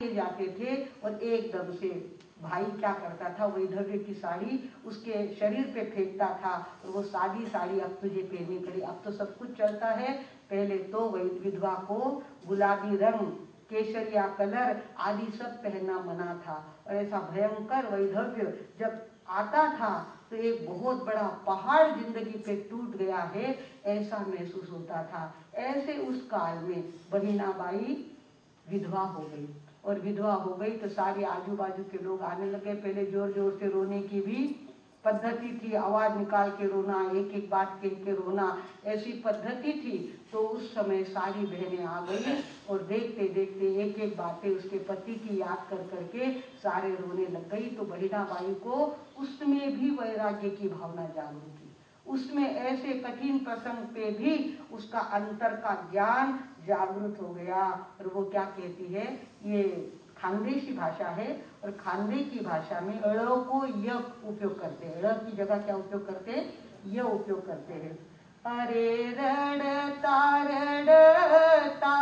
जाते थे और एकदम से भाई क्या करता था, वैधव्य की साड़ी उसके शरीर पे फेंकता था और वो सादी साड़ी अब तुझे पहननी पड़ी। अब तो सब कुछ चलता है, पहले तो विधवा को गुलाबी रंग, केसरिया कलर आदि सब पहनना मना था। और ऐसा भयंकर वैधव्य जब आता था तो एक बहुत बड़ा पहाड़ जिंदगी पे टूट गया है ऐसा महसूस होता था। ऐसे उस काल में बहिनाबाई विधवा हो गई और विधवा हो गई तो सारे आजू बाजू के लोग आने लगे। पहले जोर जोर से रोने की भी पद्धति थी, आवाज निकाल के रोना, एक एक बात कह के रोना, ऐसी पद्धति थी। तो उस समय सारी बहनें आ गई और देखते देखते एक एक बातें उसके पति की याद कर करके सारे रोने लग गई। तो बहिनाबाई को उसमें भी वैराग्य की भावना जागृत हुई, उसमें ऐसे कठिन प्रसंग पे भी उसका अंतर का ज्ञान जागृत हो गया। और वो क्या कहती है, ये खानदेशी भाषा है और खानदे की भाषा में अड़ को य उपयोग करते हैं, अड़ की जगह क्या उपयोग करते हैं, य उपयोग करते हैं। अरे रड़ता रड़ता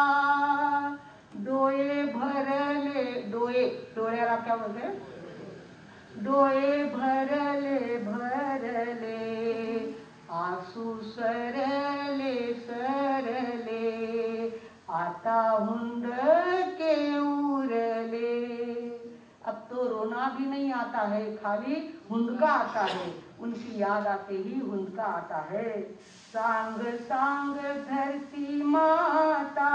डोळे भरले, डोळ्याला क्या बोलते हैं, डोळे भरले भरले आंसू सरले सरले आता हुंदके उरले। अब तो रोना भी नहीं आता है, खाली हुंदका आता है, उनकी याद आते ही हुंदका आता है। सांग सांग धरती माता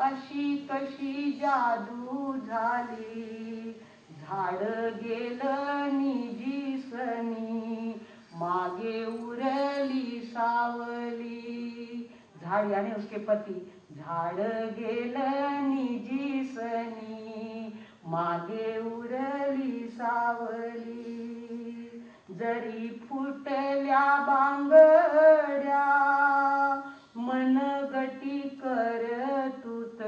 अशी कशी जादू झाली, झाड गेलं निजीसनी मागे उरली सावली। झाड़ यानी उसके पति, झाड गेलं निजीसनी मागे उरली सावली। जरी फुटल्या बांगड्या मनगटी करतूत,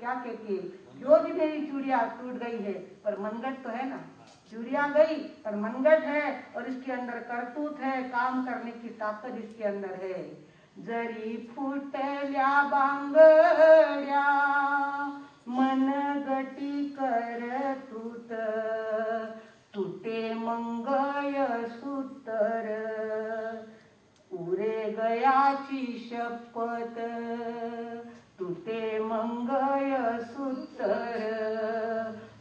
क्या कहती है, जो भी मेरी चूड़िया टूट गई है पर मनगट तो है ना, चूड़िया गई पर मनगट है और इसके अंदर करतूत है, काम करने की ताकत इसके अंदर है। जरी फुटल्या बांगड्या मनगटी करतूत, तुटे मंगळ सूतर उरे गयाची शपथ, तुटे मंगळ सूतर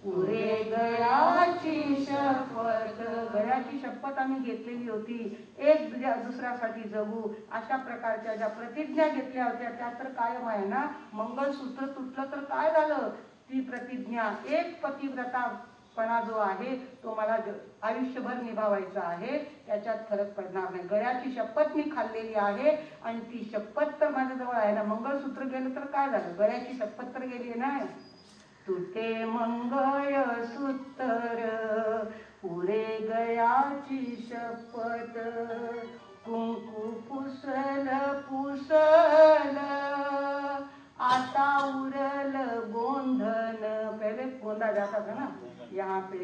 उरे गयाची शपथ। गयाची शपथ आम्ही घेतलेली होती, एक दुसऱ्यासाठी जगू, अशा प्रकारच्या ज्या प्रतिज्ञा घेतल्या होत्या त्या तर कायम आहे ना। मंगळसूत्र तुटलं तर काय झालं, ती प्रतिज्ञा, एक पतिव्रतापणा जो आहे तो मला आयुष्यभर निभावायचा आहे, त्याच्यात फरक पडणार नाही। गळ्याची शपथ मी खाल्लेली आहे आणि ती शपथ तर माझ्याजवळ आहे ना। मंगळसूत्र गेलं तर काय झालं, गळ्याची शपथ तर गेली नाही। तुटे मंगळ सूत्र उरे गयाची शपथ, कुंकू पुसल पुसल आता उरल गोंधन। पहले गोंदा जाता था ना, यहाँ पे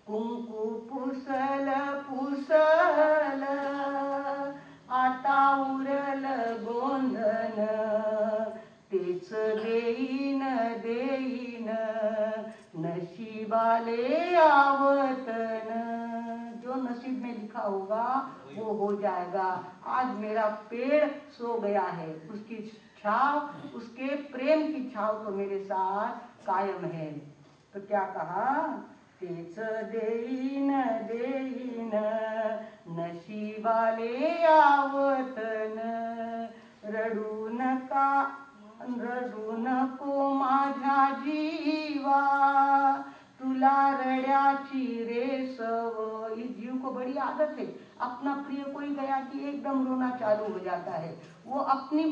कुंकू पुसल पुसल आता उरल गोंधन, तेच देईन देईन नशीबाले आवतन। जो नसीब में लिखा होगा वो हो जाएगा। आज मेरा पेड़ सो गया है, उसकी छाव, उसके प्रेम की छाव तो मेरे साथ कायम है। तो क्या कहा, तेच देईन देईन नशीबाले आवतन, रडू नको माझ्या जीवा तुला रड्याची रे सव। इस जीव को बड़ी आदत है, अपना प्रिय कोई गया कि एकदम रोना चालू हो जाता है। वो अपनी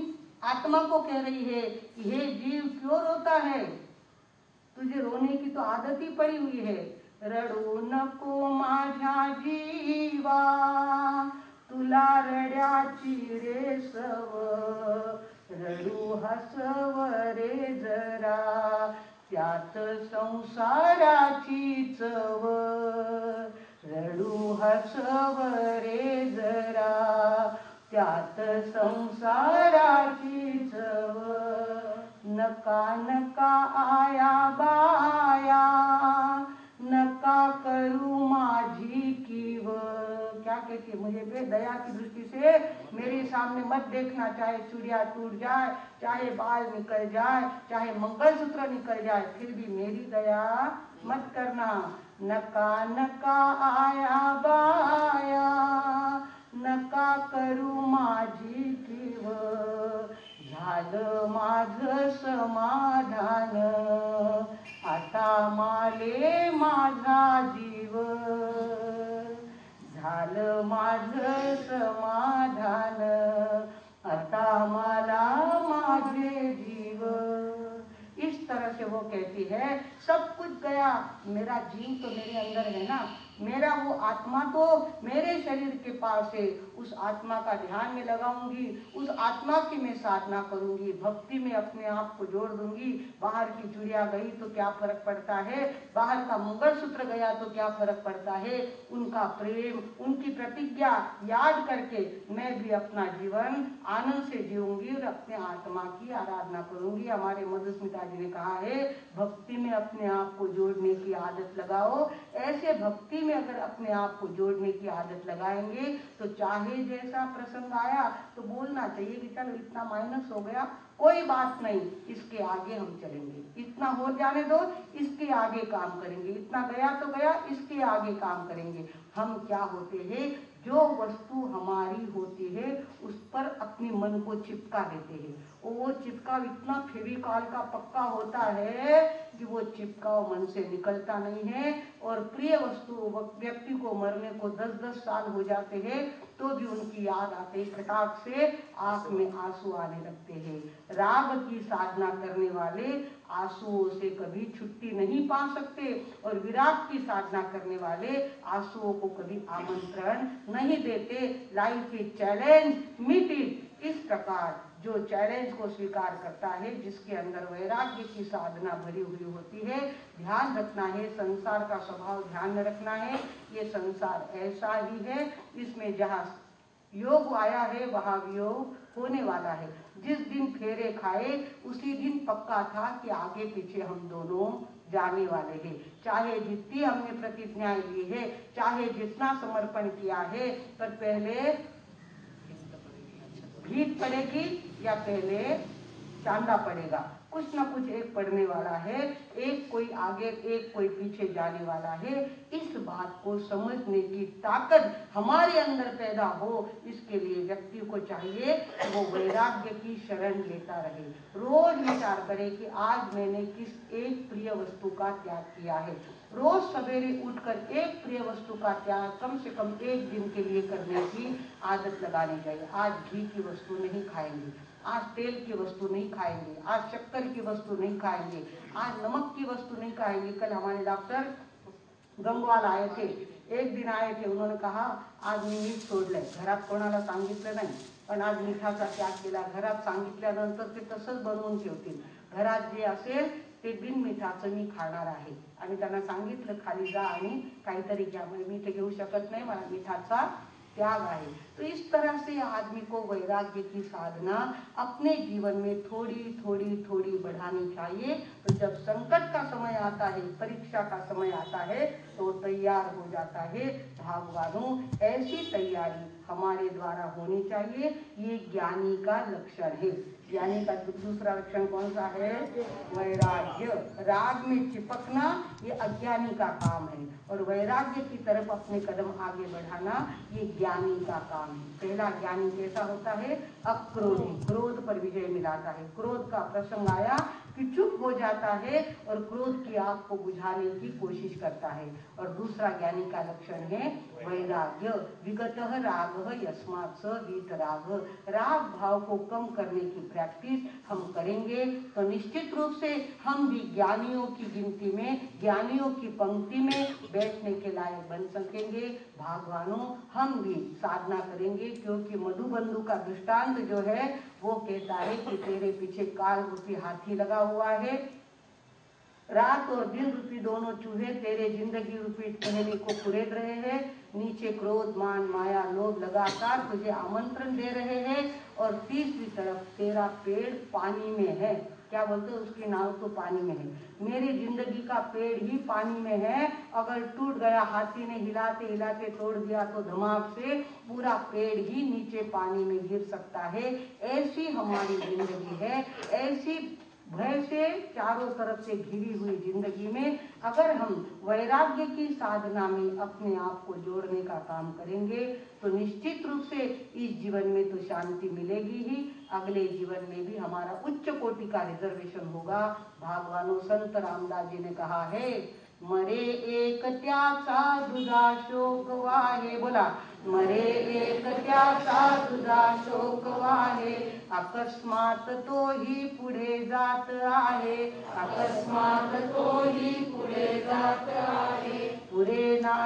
आत्मा को कह रही है कि हे जीव क्यों रोता है, तुझे रोने की तो आदत ही पड़ी हुई है। रडू नको माझ्या जीवा तुला रड्याची रे सव, रडू हसव रे जरा त्यात संसाराची चव, रडू हसव रे जरा त्यात संसाराची चव। नका नका मत देखना, चाहे चूड़िया टूट जाए, चाहे बाल निकल जाए, चाहे मंगलसूत्र निकल जाए, फिर भी मेरी दया मत करना। नका नका आया बाया, नका करू माझी कीव, झालं माझं समाधान, आता माले माझा जीव, झालं माझं समाधान, आता मला माझे जीव। इस तरह से वो कहती है, सब कुछ गया, मेरा जीव तो मेरे अंदर है ना, मेरा वो आत्मा तो मेरे शरीर के पास है, उस आत्मा का ध्यान में लगाऊंगी, उस आत्मा की मैं साधना करूंगी, भक्ति में अपने आप को जोड़ दूंगी। बाहर की चूड़िया गई तो क्या फर्क पड़ता है, बाहर का मंगलसूत्र गया तो क्या फर्क पड़ता है, उनका प्रेम, उनकी प्रतिज्ञा याद करके मैं भी अपना जीवन आनंद से जीऊंगी और अपने आत्मा की आराधना करूंगी। हमारे मधुस्मिता जी ने कहा है, भक्ति में अपने आप को जोड़ने की आदत लगाओ। ऐसे भक्ति में अगर अपने आप को जोड़ने की आदत लगाएंगे तो चाहे जैसा प्रसंग आया तो बोलना चाहिए कि चलो इतना माइनस हो गया, कोई बात नहीं, इसके आगे हम चलेंगे, इतना हो जाने दो, इसके आगे काम करेंगे, इतना गया तो गया, इसके आगे काम करेंगे। हम क्या होते हैं, जो वस्तु हमारी होती है उस पर अपने मन को चिपका देते हैं, और वो चिपकाव इतना फेविकॉल का पक्का होता है कि वो चिपकाव मन से निकलता नहीं है। और प्रिय वस्तु व्यक्ति को मरने को 10-10 साल हो जाते हैं तो भी उनकी याद आते, फटाक से आंख में आंसू आने लगते हैं। राग की साधना करने वाले आंसुओं से कभी छुट्टी नहीं पा सकते, और विराग की साधना करने वाले आंसुओं को कभी आमंत्रण नहीं देते। Life is challenge, meet it. इस प्रकार जो चैलेंज को स्वीकार करता है, जिसके अंदर वैराग्य की साधना भरी हुई होती है, ध्यान रखना है, संसार का स्वभाव ध्यान में रखना है। ये संसार ऐसा ही है, इसमें जहाँ योग आया है वहाँ वियोग होने वाला है। जिस दिन फेरे खाए उसी दिन पक्का था कि आगे पीछे हम दोनों जाने वाले हैं। चाहे जितनी हमने प्रतिज्ञाएं ली है, चाहे जितना समर्पण किया है, पर पहले भीख पड़ेगी या पहले चांदा पड़ेगा, कुछ ना कुछ एक पड़ने वाला है, एक कोई आगे एक कोई पीछे जाने वाला है। इस बात को समझने की ताकत हमारे अंदर पैदा हो, इसके लिए व्यक्ति को चाहिए कि वो वैराग्य की शरण लेता रहे। रोज विचार करे कि आज मैंने किस एक प्रिय वस्तु का त्याग किया है। रोज सवेरे उठकर एक प्रिय वस्तु का त्याग कम से कम एक दिन के लिए करने की आदत लगानी चाहिए। आज घी की वस्तु नहीं खाएंगे, आज तेल की वस्तु नहीं खाएंगे, आज शक्कर की वस्तु नहीं खाएंगे, आज नमक की वस्तु नहीं खाएंगे। कल हमारे डॉक्टर गंगवाल आए थे, एक दिन आए थे, उन्होंने कहा आज मी मीठ सोडलंय, घरात कोणाला सांगितलं नाही, पण आज मिठाचा त्याग केला। घरात सांगितल्यानंतर ते तसंच बनवून ठेवतील, घरात जे असेल ते बिन मिठाचं मी खाणार आहे। आणि त्यांना सांगितलं खाली जा आणि काहीतरी घ्या, म्हणजे मीठ घेऊ शकत नाही, मला मिठाचा त्याग है। तो इस तरह से आदमी को वैराग्य की साधना अपने जीवन में थोड़ी थोड़ी थोड़ी बढ़ानी चाहिए। तो जब संकट का समय आता है, परीक्षा का समय आता है, तो तैयार हो जाता है। भागवानों, ऐसी तैयारी हमारे द्वारा होनी चाहिए, ये ज्ञानी का लक्षण है। ज्ञानी का दूसरा लक्षण कौन सा है? वैराग्य। राग में चिपकना ये अज्ञानी का काम है, और वैराग्य की तरफ अपने कदम आगे बढ़ाना ये ज्ञानी का काम है। पहला ज्ञानी कैसा होता है? अक्रोधी, क्रोध पर विजय मिलाता है। क्रोध का प्रसंग आया कि चुप हो जाता है और क्रोध की आग को बुझाने की कोशिश करता है। और दूसरा ज्ञानी का लक्षण है वैराग्य। विगतः रागः यस्मात् स वीतराग। राग भाव को कम करने की प्रैक्टिस हम करेंगे तो निश्चित रूप से हम भी ज्ञानियों की गिनती में, ज्ञानियों की पंक्ति में बैठने के लायक बन सकेंगे। भागवानों, हम भी साधना करेंगे, क्योंकि मधुबंधु का दृष्टांत जो है वो कहता है कि तेरे पीछे काल रूपी हाथी लगा हुआ है, रात और दिन रूपी दोनों चूहे तेरे जिंदगी रूपी टहनी को कुरेद रहे हैं। नीचे क्रोध, मान, माया, लोभ लगातार तुझे आमंत्रण दे रहे हैं, और तीसरी तरफ तेरा पेड़ पानी में है। क्या बोलते हैं, उसकी नाव तो पानी में है। मेरी जिंदगी का पेड़ ही पानी में है, अगर टूट गया, हाथी ने हिलाते हिलाते तोड़ दिया तो धमाक से पूरा पेड़ ही नीचे पानी में गिर सकता है। ऐसी हमारी जिंदगी है, ऐसी भय से चारों तरफ से घिरी हुई जिंदगी में अगर हम वैराग्य की साधना में अपने आप को जोड़ने का काम करेंगे तो निश्चित रूप से इस जीवन में तो शांति मिलेगी ही, अगले जीवन में भी हमारा उच्च कोटि का रिजर्वेशन होगा। भगवान संत रामदास जी ने कहा है, मरे एक त्याचा दुधा शोक वाहे, बोला, मरे एक त्याचा दुधा शोक वाहे, अकस्मात तो ही पुढे जात आहे, अकस्मात तो ही पुढे जात आहे, पुरे ना